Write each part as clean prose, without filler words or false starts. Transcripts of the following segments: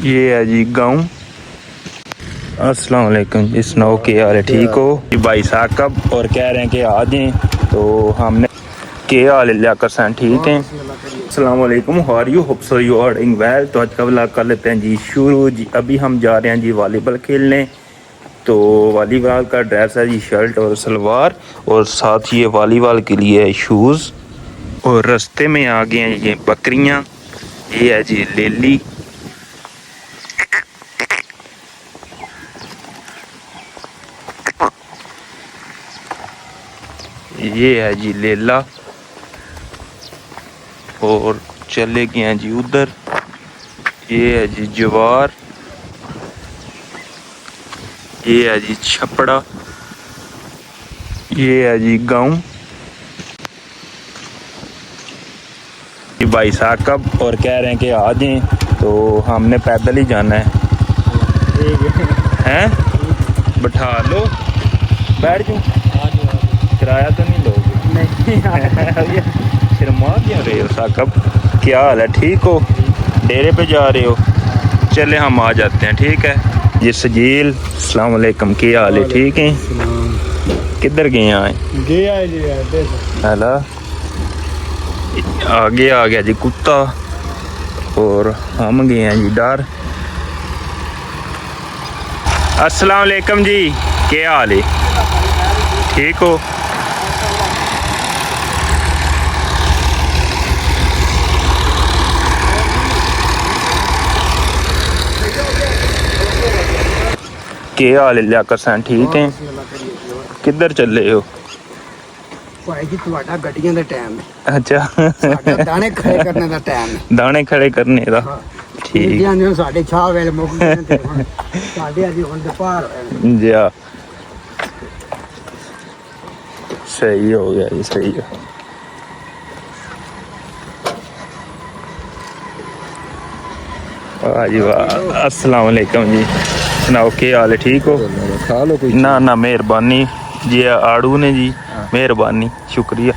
ये है जी गाँव। अस्सलाम वालेकुम जी, सुनाओ क्या हाल है, ठीक हो जी भाई साहब? और कह रहे हैं कि आ जाएं, तो हमने क्या हाल है लियाकत सन, ठीक है? अस्सलाम वालेकुम, how are you, hope so you are doing well. तो आज का व्लॉग कर लेते हैं जी शुरू जी। अभी हम जा रहे हैं जी वॉलीबॉल खेलने। तो वॉलीबॉल का ड्रेस है जी शर्ट और सलवार, और साथ ये वॉलीबॉल के लिए है शूज़। और रास्ते में आ गए हैं ये बकरियां। ये है जी लेली। ये है जी लेला। और चले गए हैं जी उधर। ये है जी जवार। ये है जी छपड़ा। ये है जी गाँव। ये भाई साहब और कह रहे हैं कि आ जाएं, तो हमने पैदल ही जाना है। हैं बैठा लो, बैठ जाओ, किराया तो नहीं लोगे? नहीं। शर्मा क्यों रहे हो साहब? क्या हाल है, ठीक हो? डेरे पे जा रहे हो? चले हम आ जाते हैं, ठीक है जी। सजील अस्सलाम वालेकुम, क्या हाल है, ठीक है? किधर गए आए? हेला आगे आ गया जी कुत्ता, और हम गए हैं जी डर। अस्सलाम वालेकुम जी, क्या हाल है, ठीक हो? क्या हाल है लियाकत सन, ठीक है? किधर चले हो? भाई जी ਤੁਹਾਡਾ ਗੱਡੀਆਂ ਦਾ ਟਾਈਮ ਹੈ। अच्छा ਸਾਡਾ ਦਾਣੇ ਖੜੇ ਕਰਨੇ ਦਾ ਟਾਈਮ ਹੈ। दाने खड़े करने का, ठीक ਇੰਡੀਆ ਨੇ ਸਾਡੇ ਛਾਹ ਵੇਲੇ ਮੁੱਕ ਗਏ ਨੇ ਤੇ ਹੁਣ ਸਾਡੇ ਅਜੀ ਹੁਣ ਦੁਪਹਿਰ ਹੋਏ ਨੇ। जी। सही हो गया जी, सही है। वाह जी वाह, अस्सलाम वालेकुम जी, सुनाओ क्या हाल है, ठीक हो? खा लो कोई ना ना मेहरबानी जी, आड़ू ने जी, मेहरबानी, शुक्रिया।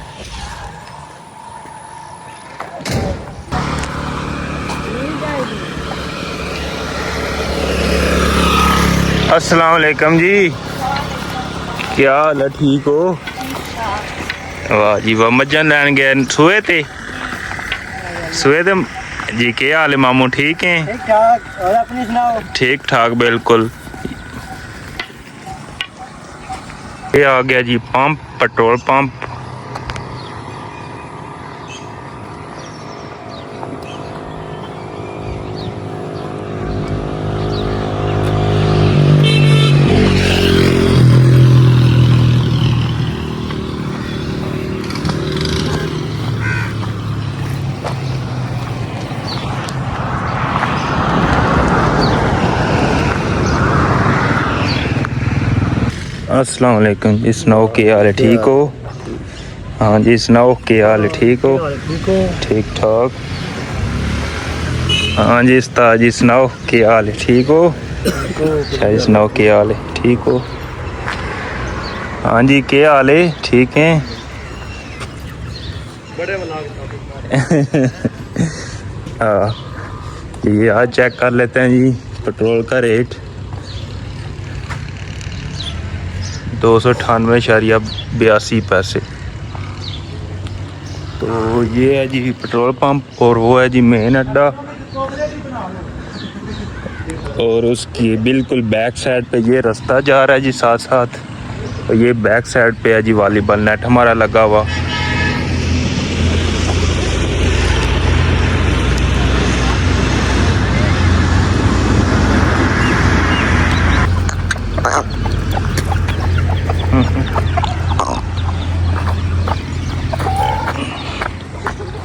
अस्सलाम वालेकुम जी, क्या हाल है, ठीक हो? वाह जी वाह, मज्जां लैन गए सोए थे जी। क्या हाल है मामू, ठीक है? ठीक ठाक, और अपनी सुनाओ? ठीक ठाक बिल्कुल। ये आ गया जी पंप, पेट्रोल पंप। अस्सलाम वालेकुम जी, सुनाओ क्या हाल है, ठीक हो? हाँ जी सुनाओ क्या हाल है, ठीक हो? ठीक ठाक। हाँ जी उस्ताद जी सुनाओ क्या हाल है, ठीक हो? अच्छा जी सुनाओ क्या हाल है, ठीक हो? हाँ जी क्या हाल है, ठीक है? हाँ ये आज चेक कर लेते हैं जी पेट्रोल का रेट। 298.82 पैसे। तो ये है जी पेट्रोल पंप, और वो है जी मेन अड्डा। और उसकी बिल्कुल बैक साइड पे ये रास्ता जा रहा है जी साथ साथ, और ये बैक साइड पे है जी वॉलीबॉल नेट हमारा लगा हुआ।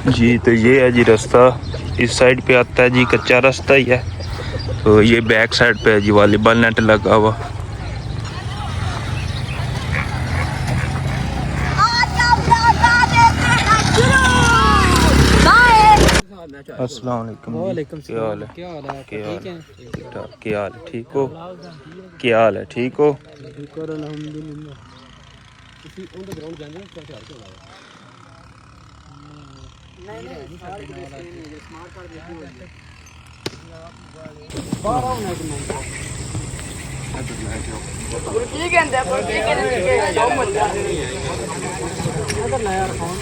जी तो ये है जी रास्ता, इस साइड पे आता है जी, कच्चा रास्ता ही है। तो ये बैक साइड पे है जी वॉलीबॉल नेट लगा हुआ। अस्सलाम वालेकुम, क्या हाल है, क्या हाल है, क्या हाल है, ठीक हो? क्या हाल है, ठीक हो? ਬਾਹਰ ਆਉਣਾ ਇੱਕ ਮਿੰਟ ਕੀ ਕਹਿੰਦੇ ਆ ਕੀ ਕਹਿੰਦੇ ਇਧਰ ਲੈ ਯਾਰ ਫੋਨ